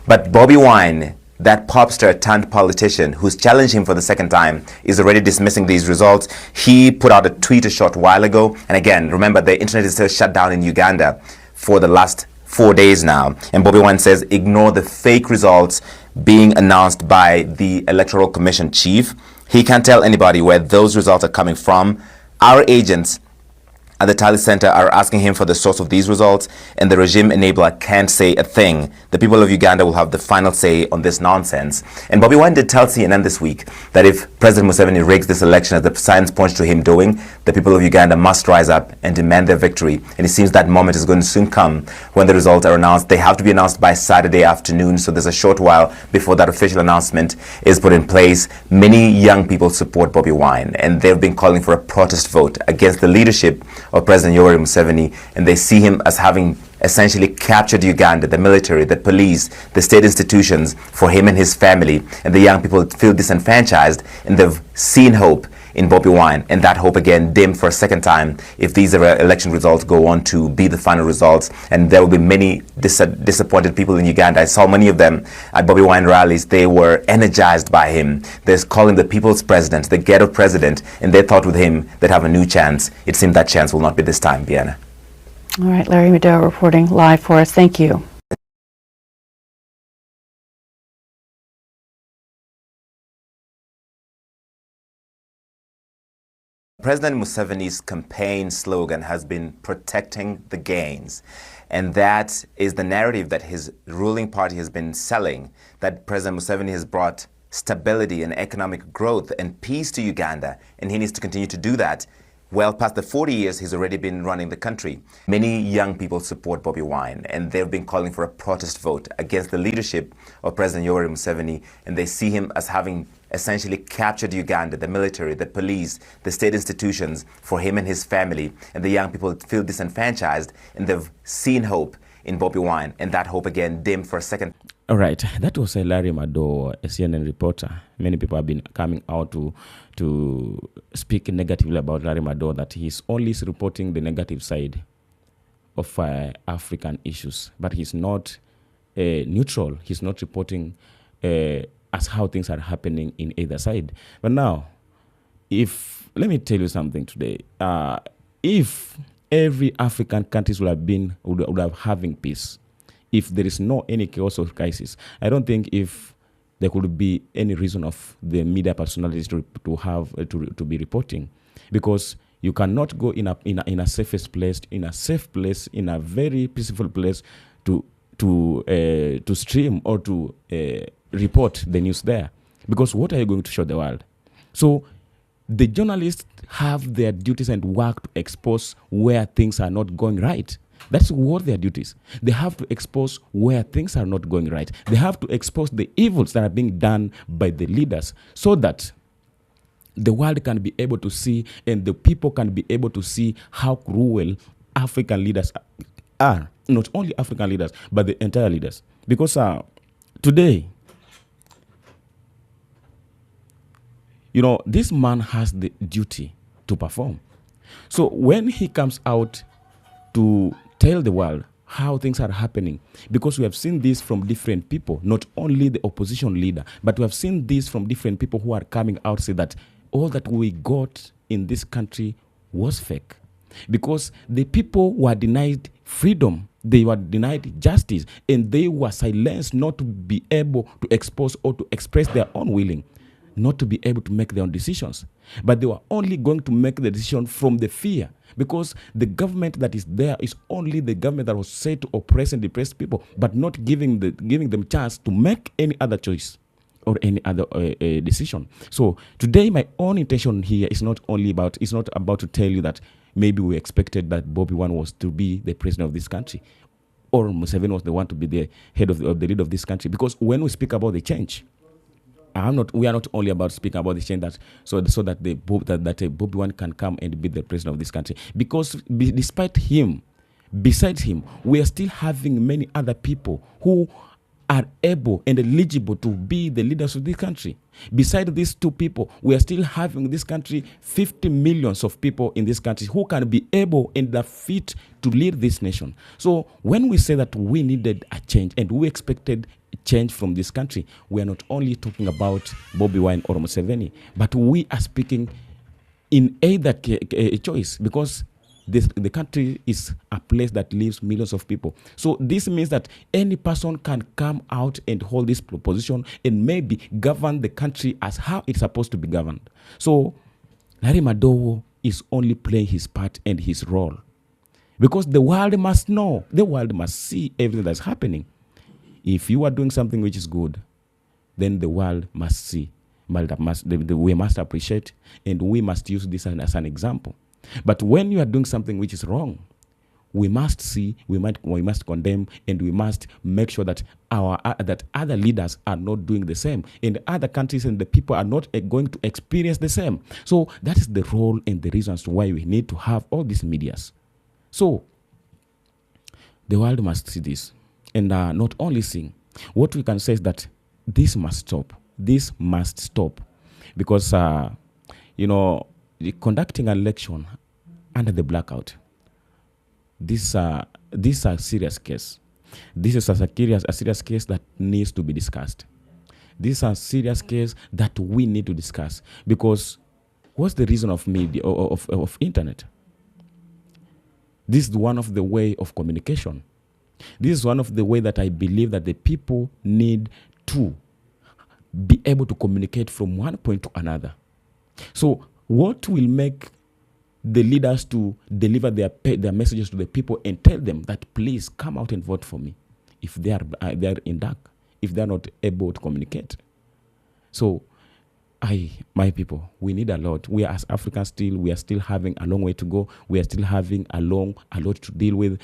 But Bobi Wine, that pop star turned politician who's challenged him for the second time, is already dismissing these results. He put out a tweet a short while ago. And again, remember, the internet is still shut down in Uganda for the last 4 days now. And Bobi Wine says, ignore the fake results being announced by the Electoral Commission chief. He can't tell anybody where those results are coming from. Our agents at the Tally Center are asking him for the source of these results, and the regime enabler can't say a thing. The people of Uganda will have the final say on this nonsense. And Bobi Wine did tell CNN this week that if President Museveni rigs this election, as the signs point to him doing, the people of Uganda must rise up and demand their victory. And it seems that moment is going to soon come when the results are announced. They have to be announced by Saturday afternoon, so there's a short while before that official announcement is put in place. Many young people support Bobi Wine, and they've been calling for a protest vote against the leadership of President Yoweri Museveni, and they see him as having essentially captured Uganda, the military, the police, the state institutions for him and his family. And the young people feel disenfranchised, and they've seen hope in Bobi Wine, and that hope again dimmed for a second time if these election results go on to be the final results. And there will be many disappointed people in Uganda. I saw many of them at Bobi Wine rallies. They were energized by him. They call him the people's president, the ghetto president, and they thought with him they'd have a new chance. It seems that chance will not be this time, Vienna. All right, Larry Madowo reporting live for us. Thank you. President Museveni's campaign slogan has been protecting the gains. And that is the narrative that his ruling party has been selling, that President Museveni has brought stability and economic growth and peace to Uganda, and he needs to continue to do that. Well past the 40 years he's already been running the country. Many young people support Bobi Wine, and they've been calling for a protest vote against the leadership of President Yoweri Museveni, and they see him as having essentially captured Uganda, the military, the police, the state institutions for him and his family. And the young people feel disenfranchised, and they've seen hope in Bobi Wine, and that hope again dimmed for a second. All right, that was Larry Madowo, a CNN reporter. Many people have been coming out to speak negatively about Larry Madowo, that he's only reporting the negative side of African issues, but he's not neutral. He's not reporting as how things are happening in either side. But now, let me tell you something today. If every African countries would have having peace, if there is no any chaos or crisis, I don't think if there could be any reason of the media personalities to be reporting, because you cannot go in a safest place, in a safe place, in a very peaceful place to stream or to report the news there, because what are you going to show the world? So the journalists have their duties and work to expose where things are not going right. That's what their duties. They have to expose where things are not going right. They have to expose the evils that are being done by the leaders, so that the world can be able to see, and the people can be able to see how cruel African leaders are. Not only African leaders, but the entire leaders. Because today, this man has the duty to perform. So when he comes out to tell the world how things are happening, because we have seen this from different people, not only the opposition leader, but we have seen this from different people who are coming out to say that all that we got in this country was fake. Because the people were denied freedom, they were denied justice, and they were silenced not to be able to expose or to express their own willing, not to be able to make their own decisions. But they were only going to make the decision from the fear, because the government that is there is only the government that was set to oppress and depress people, but not giving them chance to make any other choice or any other decision. So today, my own intention here is not about to tell you that maybe we expected that Bobi Wine was to be the president of this country, or Museveni was the one to be the head of the leader of this country. Because when we speak about the change, we are not only about speaking about the change that so that Bobi Wine can come and be the president of this country. Because besides him, we are still having many other people who are able and eligible to be the leaders of this country. Besides these two people, we are still having in this country 50 millions of people in this country who can be able and are fit to lead this nation. So when we say that we needed a change and we expected change from this country, we are not only talking about Bobi Wine or Museveni, but we are speaking in either choice, because the country is a place that lives millions of people. So this means that any person can come out and hold this position and maybe govern the country as how it's supposed to be governed. So Larry Madowo is only playing his part and his role, because the world must know, the world must see everything that's happening. If you are doing something which is good, then the world must see. We must appreciate, and we must use this as an example. But when you are doing something which is wrong, we must see, we must condemn, and we must make sure that that other leaders are not doing the same, and other countries and the people are not going to experience the same. So that is the role and the reasons why we need to have all these medias. So the world must see this, and not only seeing. What we can say is that this must stop. This must stop, because conducting an election under the blackout, this is a serious case. This is a serious case that needs to be discussed. This is a serious case that we need to discuss, because what's the reason of media, of internet? This is one of the way of communication. This is one of the way that I believe that the people need to be able to communicate from one point to another. So what will make the leaders to deliver their messages to the people and tell them that please come out and vote for me if they are in dark, if they are not able to communicate? So my people, we need a lot. We as Africans we are still having a long way to go. We are still having a lot to deal with.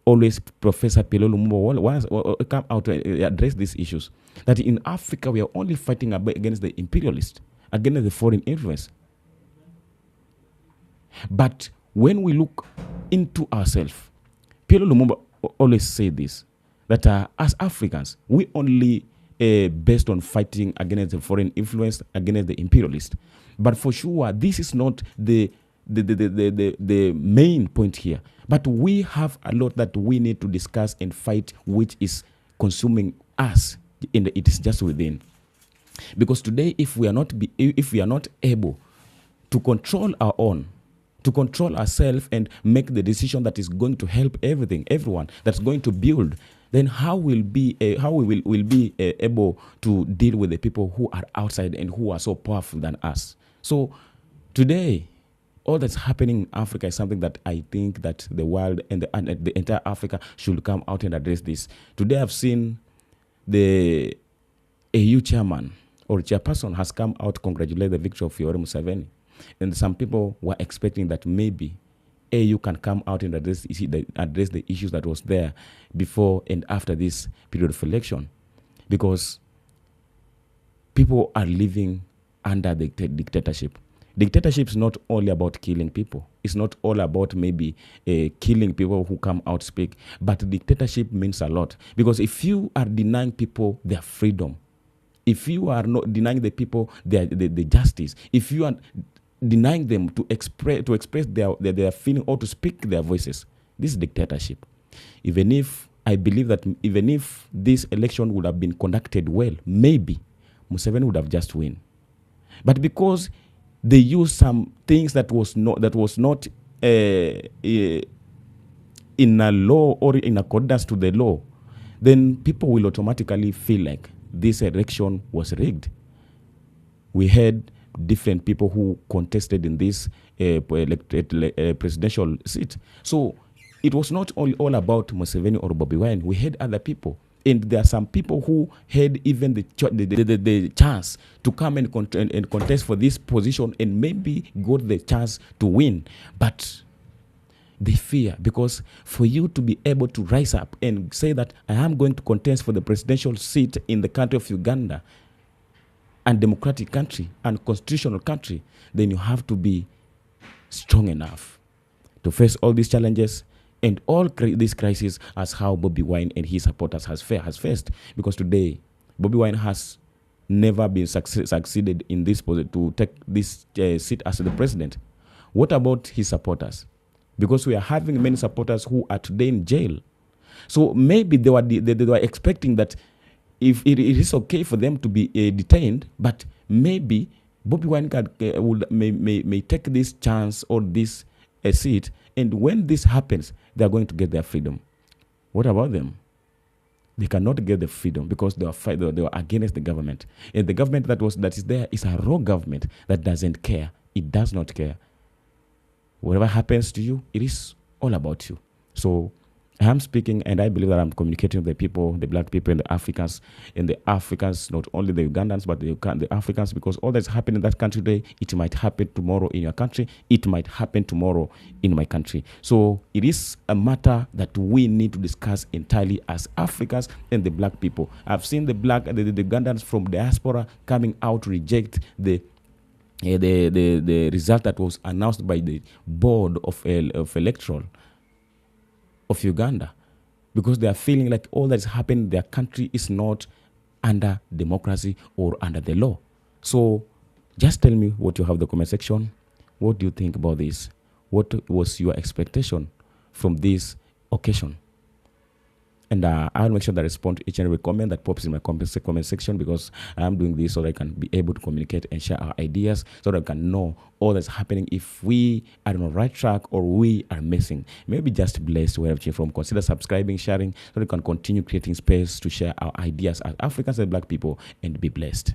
Always Professor Pelo Lumumba come out to address these issues. That in Africa we are only fighting against the imperialists, against the foreign influence. But when we look into ourselves, Pelo Lumumba always say this, that as Africans, we only based on fighting against the foreign influence, against the imperialists. But for sure, this is not the main point here. But we have a lot that we need to discuss and fight, which is consuming us, and it is just within. Because today, if we are not able to control our own, to control ourselves and make the decision that is going to help everyone, that's going to build, then how we will be able to deal with the people who are outside and who are so powerful than us? So today, all that's happening in Africa is something that I think that the world and the entire Africa should come out and address this. Today I've seen the AU chairman or chairperson has come out to congratulate the victory of Yoweri Museveni. And some people were expecting that maybe AU can come out and address the issues that was there before and after this period of election. Because people are living under the dictatorship. Dictatorship is not only about killing people. It's not all about maybe killing people who come out speak. But dictatorship means a lot. Because if you are denying people their freedom, if you are not denying the people the justice, if you are denying them to express their feeling or to speak their voices, this is dictatorship. Even if I believe that even if this election would have been conducted well, maybe Museveni would have just won. But because they used some things that was not in a law or in accordance to the law, then people will automatically feel like this election was rigged. We had different people who contested in this presidential seat. So it was not all about Museveni or Bobi Wine. We had other people. And there are some people who had even the chance to come and contest for this position and maybe got the chance to win. But they fear, because for you to be able to rise up and say that I am going to contest for the presidential seat in the country of Uganda, and democratic country and constitutional country, then you have to be strong enough to face all these challenges and all these crises as how Bobi Wine and his supporters has faced. Because today, Bobi Wine has never been succeeded in this to take this seat as the president. What about his supporters? Because we are having many supporters who are today in jail. So maybe they were expecting that if it is okay for them to be detained, but maybe Bobby Wine may take this chance or this seat, and when this happens, they are going to get their freedom. What about them? They cannot get the freedom because they were against the government, and the government that is there is a raw government that doesn't care. It does not care. Whatever happens to you, it is all about you. So I am speaking, and I believe that I'm communicating with the people, the black people, and the Africans, not only the Ugandans, but the Africans, because all that's happening in that country today, it might happen tomorrow in your country, it might happen tomorrow in my country. So it is a matter that we need to discuss entirely as Africans and the black people. I've seen the Ugandans from diaspora coming out to reject the result that was announced by the board of electoral of Uganda, because they are feeling like all that is happening in their country is not under democracy or under the law. So just tell me what you have in the comment section. What do you think about this? What was your expectation from this occasion? And I'll make sure that I respond to each and every comment that pops in my comment section, because I'm doing this so that I can be able to communicate and share our ideas, so that I can know all that's happening, if we are on the right track or we are missing. Maybe just blessed wherever you're from. Consider subscribing, sharing, so that we can continue creating space to share our ideas as Africans and black people and be blessed.